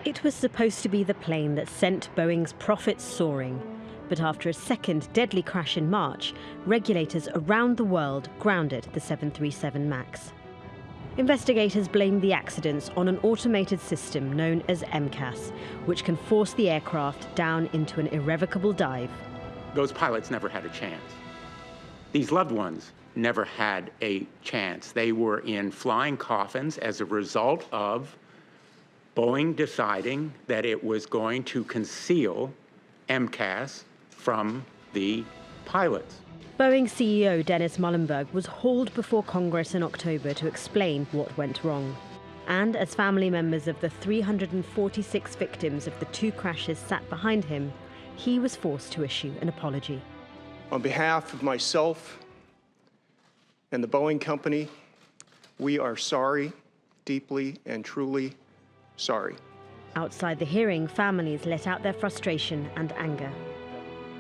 It was supposed to be the plane that sent Boeing's profits soaring. But after a second deadly crash in March, regulators around the world grounded the 737 MAX. Investigators blamed the accidents on an automated system known as MCAS, which can force the aircraft down into an irrevocable dive. Those pilots never had a chance. These loved ones never had a chance. They were in flying coffins as a result of Boeing deciding that it was going to conceal MCAS from the pilots. Boeing CEO Dennis Muilenburg was hauled before Congress in October to explain what went wrong. And as family members of the 346 victims of the two crashes sat behind him, he was forced to issue an apology. On behalf of myself and the Boeing company, we are sorry, deeply and truly sorry. Outside the hearing, families let out their frustration and anger.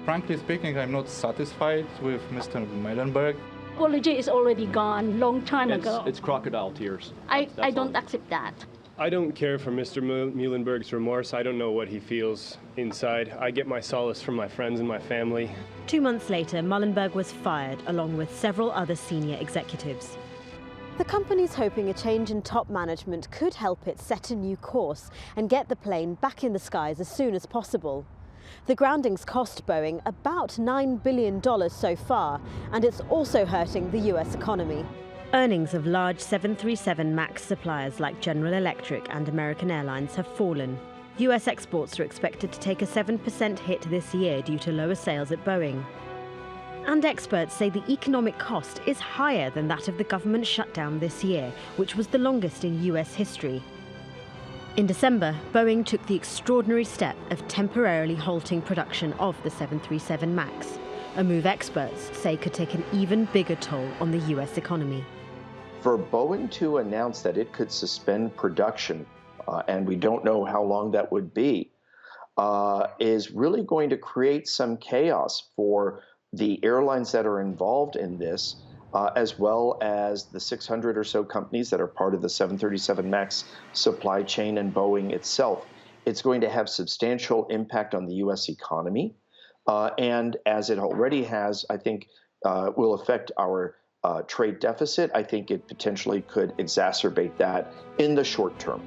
Frankly speaking, I'm not satisfied with Mr. Muilenburg. Apology is already gone, long time ago. It's crocodile tears. I don't accept that. I don't care for Mr. Muilenburg's remorse. I don't know what he feels inside. I get my solace from my friends and my family. 2 months later, Muilenburg was fired, along with several other senior executives. The company's hoping a change in top management could help it set a new course and get the plane back in the skies as soon as possible. The groundings cost Boeing about $9 billion so far, and it's also hurting the US economy. Earnings of large 737 MAX suppliers like General Electric and American Airlines have fallen. US exports are expected to take a 7% hit this year due to lower sales at Boeing. And experts say the economic cost is higher than that of the government shutdown this year, which was the longest in US history. In December, Boeing took the extraordinary step of temporarily halting production of the 737 MAX, a move experts say could take an even bigger toll on the US economy. For Boeing to announce that it could suspend production, and we don't know how long that would be, is really going to create some chaos for the airlines that are involved in this, as well as the 600 or so companies that are part of the 737 MAX supply chain and Boeing itself. It's going to have substantial impact on the U.S. economy, and as it already has, I think will affect our trade deficit. I think it potentially could exacerbate that in the short term.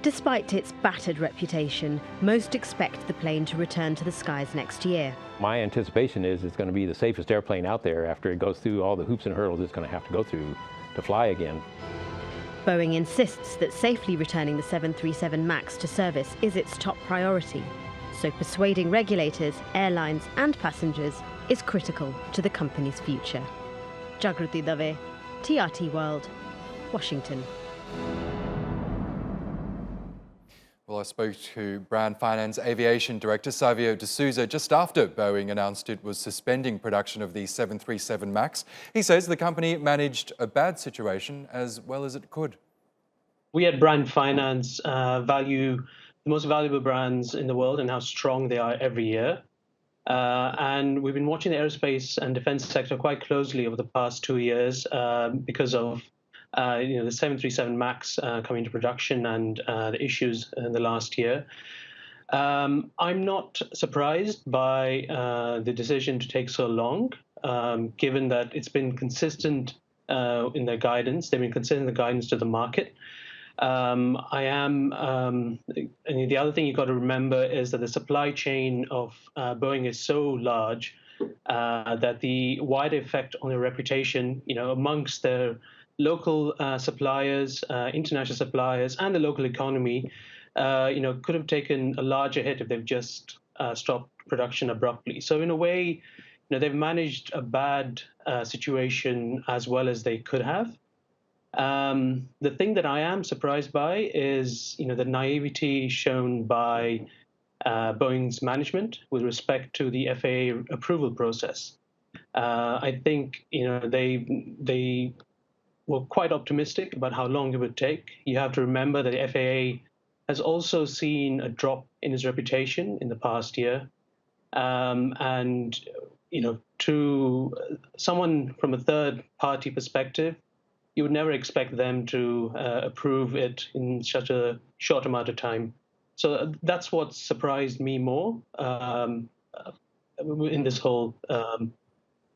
Despite its battered reputation, most expect the plane to return to the skies next year. My anticipation is it's going to be the safest airplane out there after it goes through all the hoops and hurdles it's going to have to go through to fly again. Boeing insists that safely returning the 737 MAX to service is its top priority. So persuading regulators, airlines and passengers is critical to the company's future. Jagruti Dave, TRT World, Washington. Well, I spoke to Brand Finance Aviation Director Savio D'Souza just after Boeing announced it was suspending production of the 737 MAX. He says the company managed a bad situation as well as it could. We at Brand Finance value the most valuable brands in the world and how strong they are every year. And we've been watching the aerospace and defense sector quite closely over the past 2 years because of the 737 MAX coming to production and the issues in the last year. I'm not surprised by the decision to take so long, given that it's been consistent in their guidance. They've been consistent in the guidance to the market. And the other thing you've got to remember is that the supply chain of Boeing is so large that the wider effect on their reputation, amongst their local suppliers, international suppliers, and the local economy, could have taken a larger hit if they've just stopped production abruptly. So in a way, they've managed a bad situation as well as they could have. The thing that I am surprised by is, the naivety shown by Boeing's management with respect to the FAA approval process. I think, they were quite optimistic about how long it would take. You have to remember that the FAA has also seen a drop in its reputation in the past year. To someone from a third-party perspective, you would never expect them to approve it in such a short amount of time. So that's what surprised me more in this whole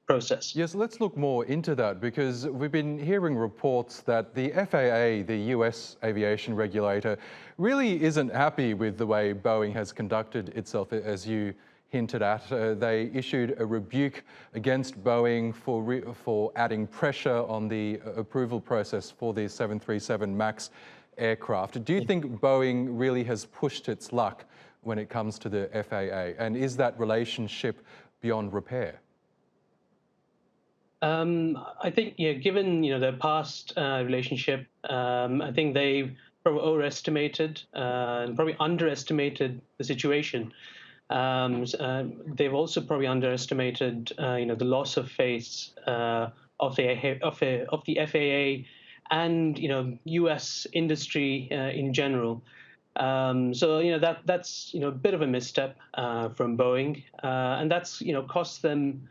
process. Yes, let's look more into that, because we've been hearing reports that the FAA, the US aviation regulator, really isn't happy with the way Boeing has conducted itself, as you hinted at. They issued a rebuke against Boeing for adding pressure on the approval process for the 737 MAX aircraft. Do you think Boeing really has pushed its luck when it comes to the FAA? And is that relationship beyond repair? I think, given their past relationship, I think they probably overestimated and probably underestimated the situation. They've also probably underestimated, the loss of face of the FAA and U.S. industry in general. So that's a bit of a misstep from Boeing, and that's cost them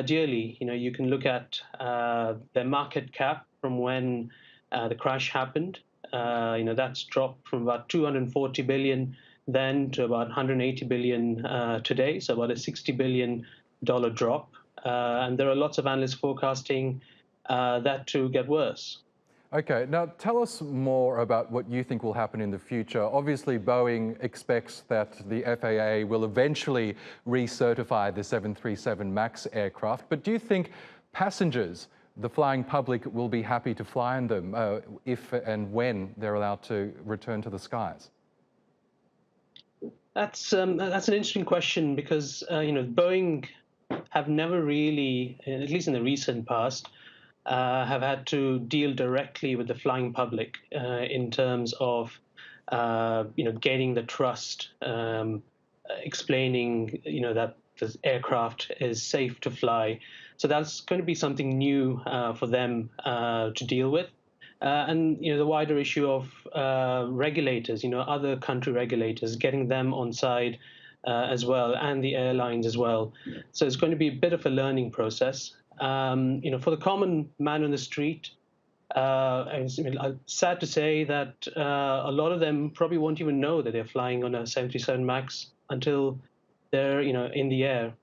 dearly. You can look at their market cap from when the crash happened. That's dropped from about 240 billion then to about 180 billion today, so about a $60 billion drop. And there are lots of analysts forecasting that to get worse. Okay, now tell us more about what you think will happen in the future. Obviously, Boeing expects that the FAA will eventually recertify the 737 MAX aircraft, but do you think passengers, the flying public, will be happy to fly in them if and when they're allowed to return to the skies? That's an interesting question, because Boeing have never really, at least in the recent past, have had to deal directly with the flying public in terms of gaining the trust, explaining that the aircraft is safe to fly. So that's going to be something new for them to deal with. And the wider issue of regulators, other country regulators, getting them on side as well, and the airlines as well. So it's going to be a bit of a learning process. For the common man on the street, it's sad to say that a lot of them probably won't even know that they're flying on a 737 MAX until they're in the air.